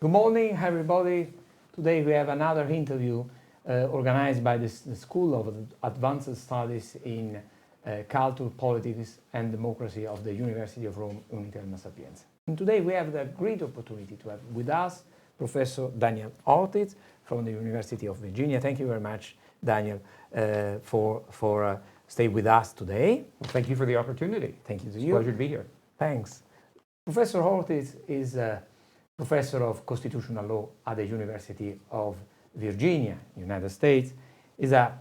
Good morning, everybody. Today we have another interview organized by the School of Advanced Studies in Culture, Politics and Democracy of the University of Rome Uniterma Sapienza. And today we have the great opportunity to have with us Professor Daniel Ortiz from the University of Virginia. Thank you very much, Daniel, for staying with us today. Well, thank you for the opportunity. Thank you to It's you. a pleasure to be here. Thanks. Professor Ortiz is Professor of Constitutional Law at the University of Virginia, United States. He's a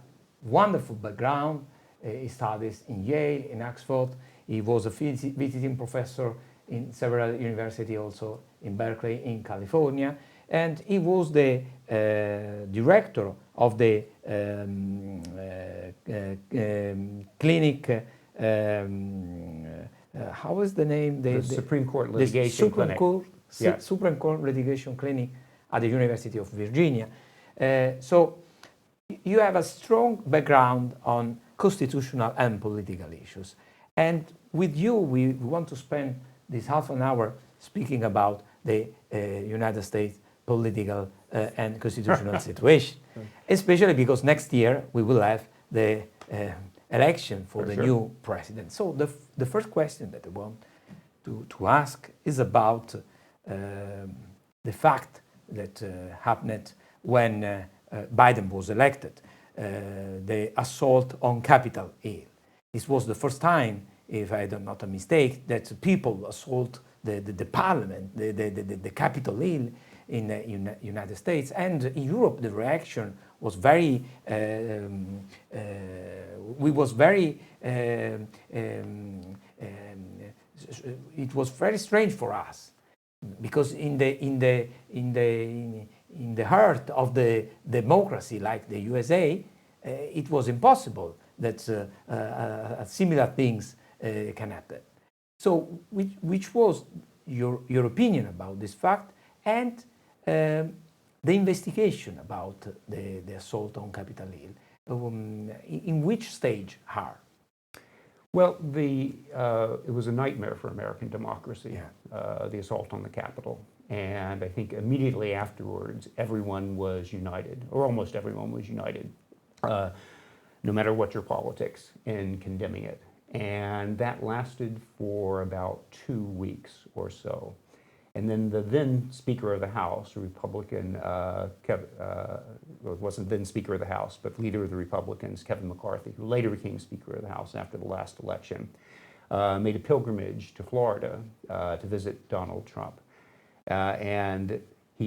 wonderful background. He studies in Yale, in Oxford. He was a visiting professor in several universities, also in Berkeley, in California. And he was the director of the clinic. How is the name? The Supreme Court Litigation Clinic. Supreme Court Litigation Clinic at the University of Virginia. So you have a strong background on constitutional and political issues. And with you, we want to spend this half an hour speaking about the United States political and constitutional situation, especially because next year we will have the election for the new president. So the first question that I want to ask is about the fact that happened when Biden was elected, the assault on Capitol Hill. This was the first time, if I am not a mistake, that people assault the parliament, the Capitol Hill in the United States. And in Europe, the reaction was very, it was very strange for us. Because in the heart of the democracy, like the USA, it was impossible that similar things can happen. So, which was your opinion about this fact and the investigation about the assault on Capitol Hill? In which stage are? Well, it was a nightmare for American democracy, the assault on the Capitol. And I think immediately afterwards, everyone was united, or almost everyone was united, no matter what your politics, in condemning it. And that lasted for about 2 weeks or so. And then the then Speaker of the House, a Republican, it wasn't then Speaker of the House, but leader of the Republicans, Kevin McCarthy, who later became Speaker of the House after the last election, made a pilgrimage to Florida to visit Donald Trump. And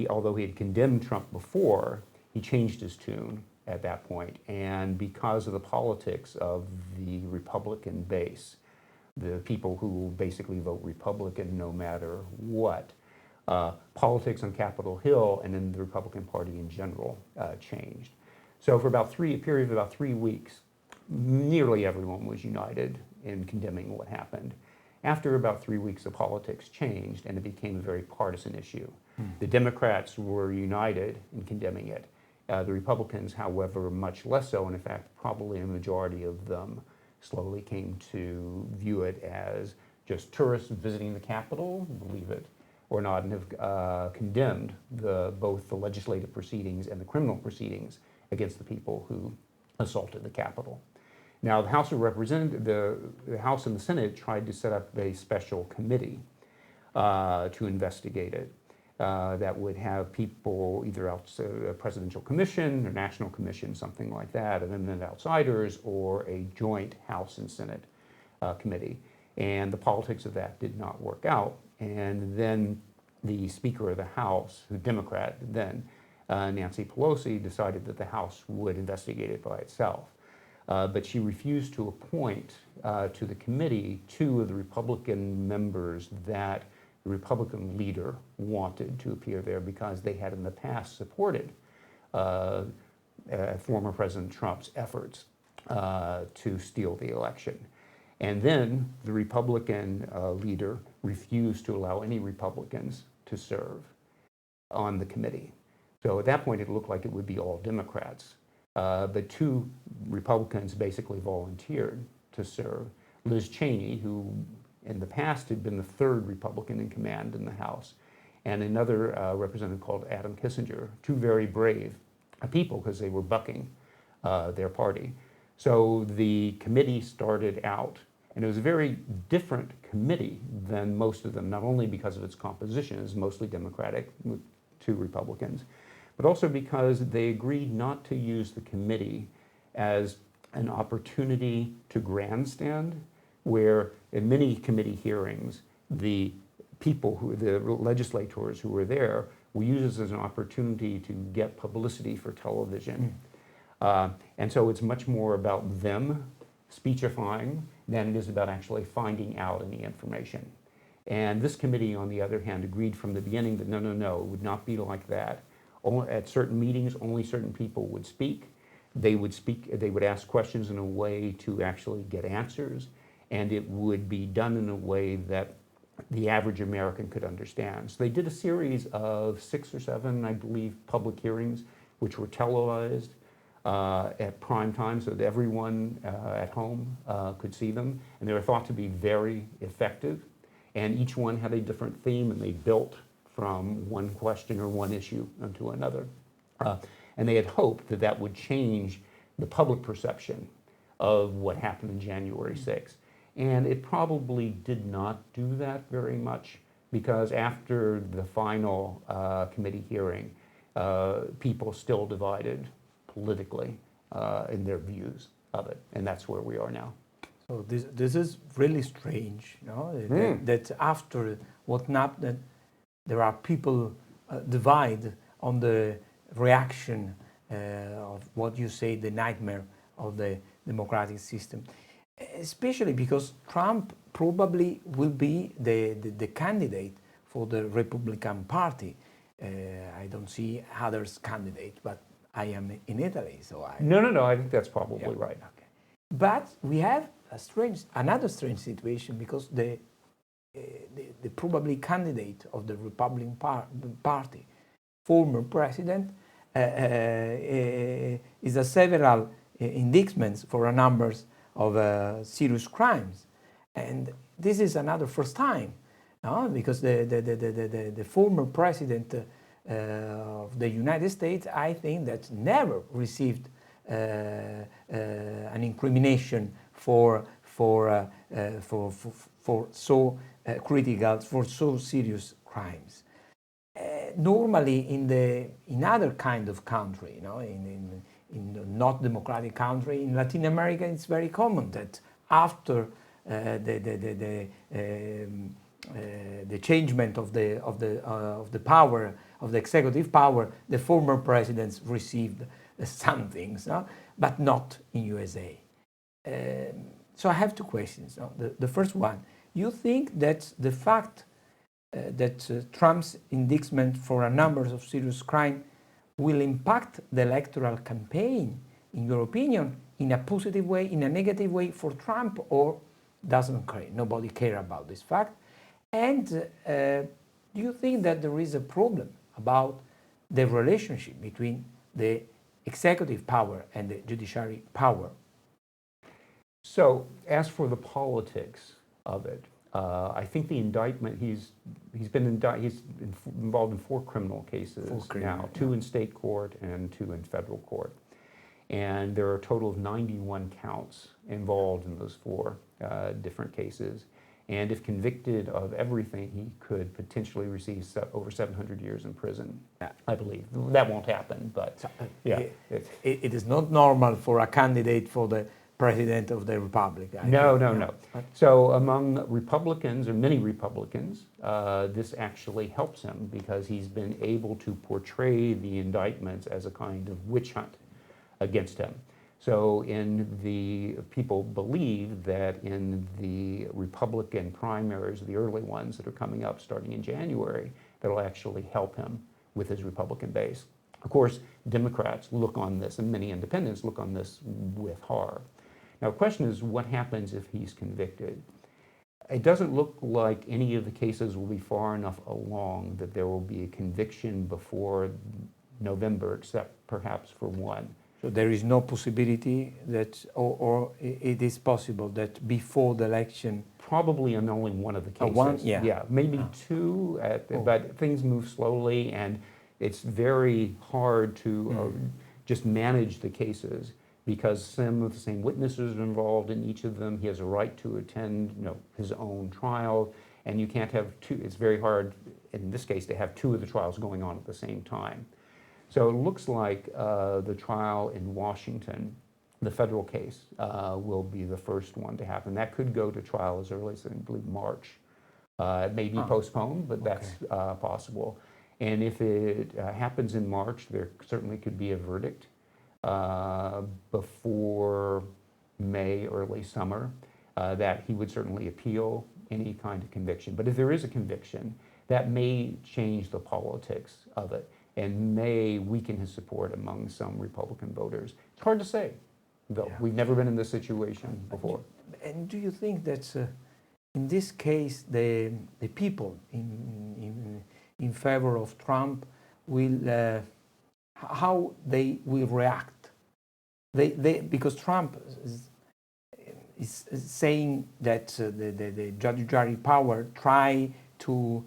although he had condemned Trump before, he changed his tune at that point. And because of the politics of the Republican base, the people who basically vote Republican no matter what, politics on Capitol Hill and in the Republican Party in general changed. So for a period of about 3 weeks, nearly everyone was united in condemning what happened. After about 3 weeks, the politics changed and it became a very partisan issue. The Democrats were united in condemning it. The Republicans, however, much less so, and in fact, probably a majority of them slowly came to view it as just tourists visiting the Capitol, believe it or not, and have condemned both the legislative proceedings and the criminal proceedings against the people who assaulted the Capitol. Now, the House of Representatives, the House and the Senate tried to set up a special committee to investigate it that would have people either a presidential commission or national commission, something like that, and then outsiders, or a joint House and Senate committee. And the politics of that did not work out. And then the Speaker of the House, who Democrat then, Nancy Pelosi, decided that the House would investigate it by itself. But she refused to appoint to the committee 2 of the Republican members that the Republican leader wanted to appear there because they had in the past supported former President Trump's efforts to steal the election. And then the Republican leader refused to allow any Republicans to serve on the committee. So at that point, it looked like it would be all Democrats. But 2 Republicans basically volunteered to serve. Liz Cheney, who in the past had been the 3rd Republican in command in the House, and another representative called Adam Kissinger, two very brave people because they were bucking their party. So the committee started out, and it was a very different committee than most of them, not only because of its composition, it's mostly Democratic with two Republicans, but also because they agreed not to use the committee as an opportunity to grandstand, where in many committee hearings, the legislators who were there, will use this as an opportunity to get publicity for television. And so it's much more about them speechifying than it is about actually finding out any information. And this committee, on the other hand, agreed from the beginning that no, it would not be like that. At certain meetings, only certain people would speak. They would ask questions in a way to actually get answers, and it would be done in a way that the average American could understand. So they did a series of 6 or 7, I believe, public hearings, which were televised at prime time so that everyone at home could see them. And they were thought to be very effective. And each one had a different theme, and they built from one question or one issue into another. And they had hoped that that would change the public perception of what happened on January 6th. And it probably did not do that very much, because after the final committee hearing, people still divided politically in their views of it. And that's where we are now. So this is really strange, that after what happened, there are people divide on the reaction of what you say, the nightmare of the democratic system, especially because Trump probably will be the candidate for the Republican Party. I don't see others candidate, but I am in Italy, so I... No, I think that's probably right. Okay. But we have another strange situation, because the probably candidate of the Republican Party, former president, is a several indictments for a number of serious crimes, and this is another first time, because the former president of the United States, I think, that never received an incrimination for so critical, for so serious crimes. Normally, in other kind of country, in not democratic country, in Latin America, it's very common that after the changement of the power, of the executive power, the former presidents received some things, but not in USA. So I have two questions. The first one, you think that the fact that Trump's indictment for a number of serious crimes will impact the electoral campaign, in your opinion, in a positive way, in a negative way for Trump, or doesn't care? Nobody cares about this fact. And do you think that there is a problem about the relationship between the executive power and the judiciary power? So, as for the politics of it, I think the indictment, he's involved in 4 criminal cases now, 2 in state court and 2 in federal court. And there are a total of 91 counts involved in those 4 different cases. And if convicted of everything, he could potentially receive over 700 years in prison, I believe. That won't happen, but yeah. It is not normal for a candidate for the president of the republic. No. So among Republicans, or many Republicans, this actually helps him, because he's been able to portray the indictments as a kind of witch hunt against him. So people believe that in the Republican primaries, the early ones that are coming up starting in January, that'll actually help him with his Republican base. Of course, Democrats look on this, and many independents look on this with horror. Now, the question is, what happens if he's convicted? It doesn't look like any of the cases will be far enough along that there will be a conviction before November, except perhaps for one. So there is no possibility that, or it is possible that before the election probably in only one of the cases. One, yeah. Yeah, maybe two, but things move slowly, and it's very hard to just manage the cases because some of the same witnesses are involved in each of them. He has a right to attend, his own trial, and you can't have two. It's very hard, in this case, to have two of the trials going on at the same time. So it looks like the trial in Washington, the federal case, will be the first one to happen. That could go to trial as early as, I believe, March. It may be postponed, but that's possible. And if it happens in March, there certainly could be a verdict before May, early summer, that he would certainly appeal any kind of conviction. But if there is a conviction, that may change the politics of it and may weaken his support among some Republican voters. It's hard to say, though. Yeah. We've never been in this situation before. And do you think that in this case, the people in favor of Trump will, how they will react? Because Trump is saying that the judiciary power try to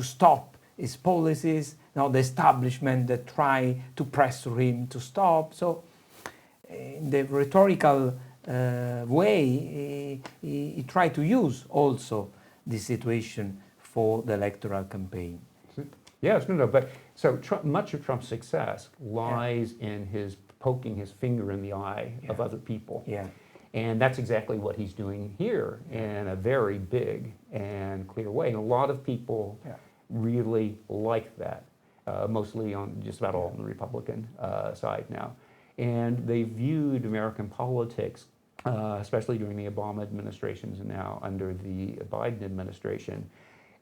stop his policies. Now the establishment that try to pressure him to stop. So, in the rhetorical way, he tried to use also this situation for the electoral campaign. Yes, but so much of Trump's success lies in his poking his finger in the eye of other people. Yeah. And that's exactly what he's doing here in a very big and clear way. And a lot of people really like that, mostly on just about all on the Republican side now. And they viewed American politics, especially during the Obama administrations and now under the Biden administration,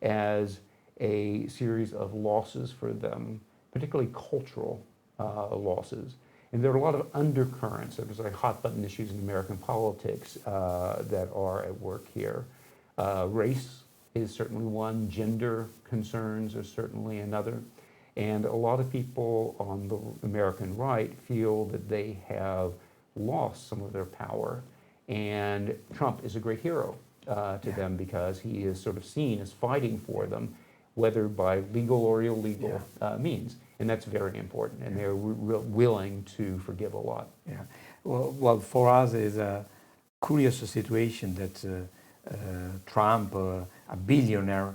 as a series of losses for them, particularly cultural losses. And there are a lot of undercurrents. There's like hot button issues in American politics that are at work here. Race is certainly one. Gender concerns are certainly another. And a lot of people on the American right feel that they have lost some of their power. And Trump is a great hero to them because he is sort of seen as fighting for them, whether by legal or illegal means. And that's very important, and they're willing to forgive a lot. Yeah. Well, for us, it's a curious situation that Trump, a billionaire,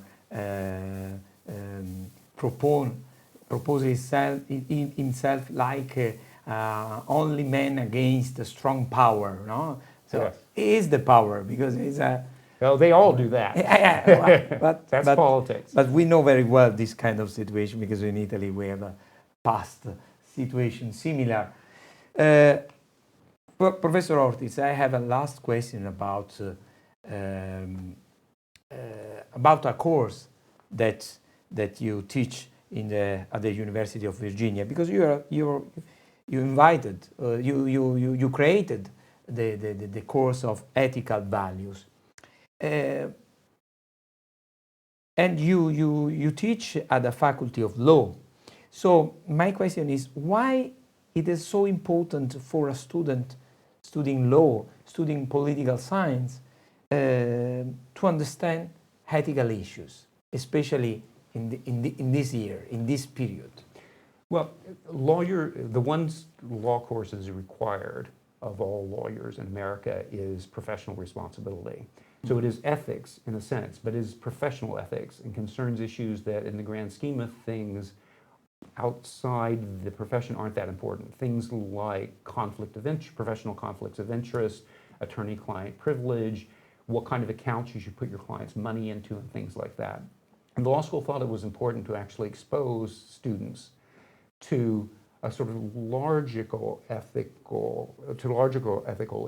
proposes himself like only man against a strong power. No, so he is the power because he's a. Well, they all do that. But that's politics. But we know very well this kind of situation because in Italy we have a past situation similar. Professor Ortiz, I have a last question about a course that you teach at the University of Virginia, because you created the course of ethical values. And you teach at the Faculty of Law. So my question is, why it is so important for a student studying law, studying political science, to understand ethical issues, especially in this year, in this period? Well, the one law course that is required of all lawyers in America is professional responsibility. So it is ethics in a sense, but it is professional ethics and concerns issues that in the grand scheme of things outside the profession aren't that important. Things like professional conflicts of interest, attorney-client privilege, what kind of accounts you should put your client's money into, and things like that. And the law school thought it was important to actually expose students to a sort of larger ethical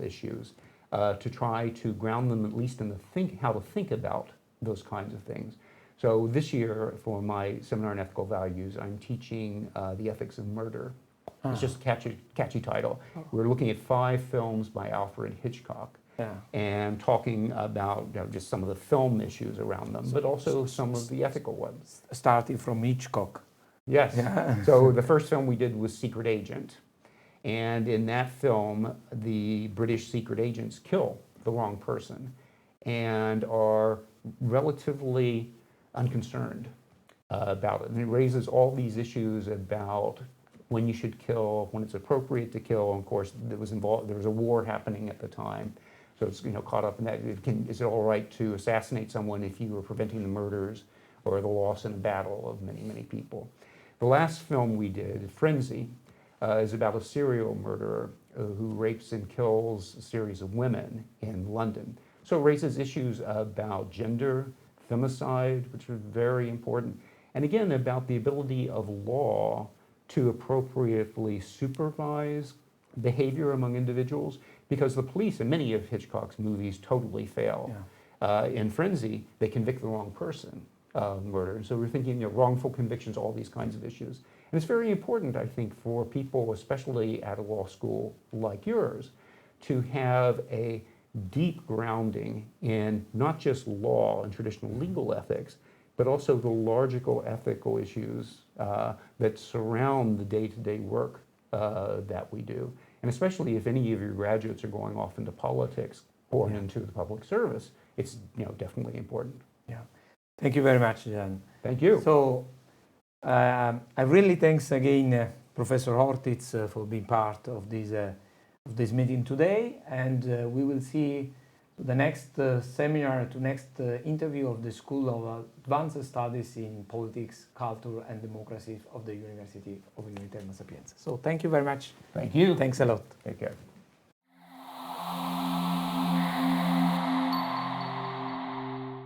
issues, to try to ground them at least in how to think about those kinds of things. So this year, for my seminar on ethical values, I'm teaching the ethics of murder. It's just a catchy title. We're looking at 5 films by Alfred Hitchcock and talking about just some of the film issues around them, but also some of the ethical ones. Starting from Hitchcock. Yes. So the first film we did was Secret Agent. And in that film, the British secret agents kill the wrong person and are relatively unconcerned about it. And it raises all these issues about when you should kill, when it's appropriate to kill. And of course, there was a war happening at the time. So it's caught up in that. Is it all right to assassinate someone if you were preventing the murders or the loss in a battle of many, many people? The last film we did, Frenzy, is about a serial murderer who rapes and kills a series of women in London. So it raises issues about gender, femicide, which are very important, and again, about the ability of law to appropriately supervise behavior among individuals, because the police in many of Hitchcock's movies totally fail. Yeah. In Frenzy, they convict the wrong person of murder. So we're thinking wrongful convictions, all these kinds of issues. And it's very important, I think, for people, especially at a law school like yours, to have a deep grounding in not just law and traditional legal ethics, but also the logical, ethical issues that surround the day-to-day work that we do. And especially if any of your graduates are going off into politics or into the public service, it's definitely important. Yeah. Thank you very much, Jan. Thank you. So I really thanks again Professor Ortiz for being part of this meeting today, and we will see the next seminar, to next interview of the School of Advanced Studies in Politics, Culture and Democracy of the University of Uniterma Sapienza. So thank you very much. Thank you. Thanks a lot. Take care.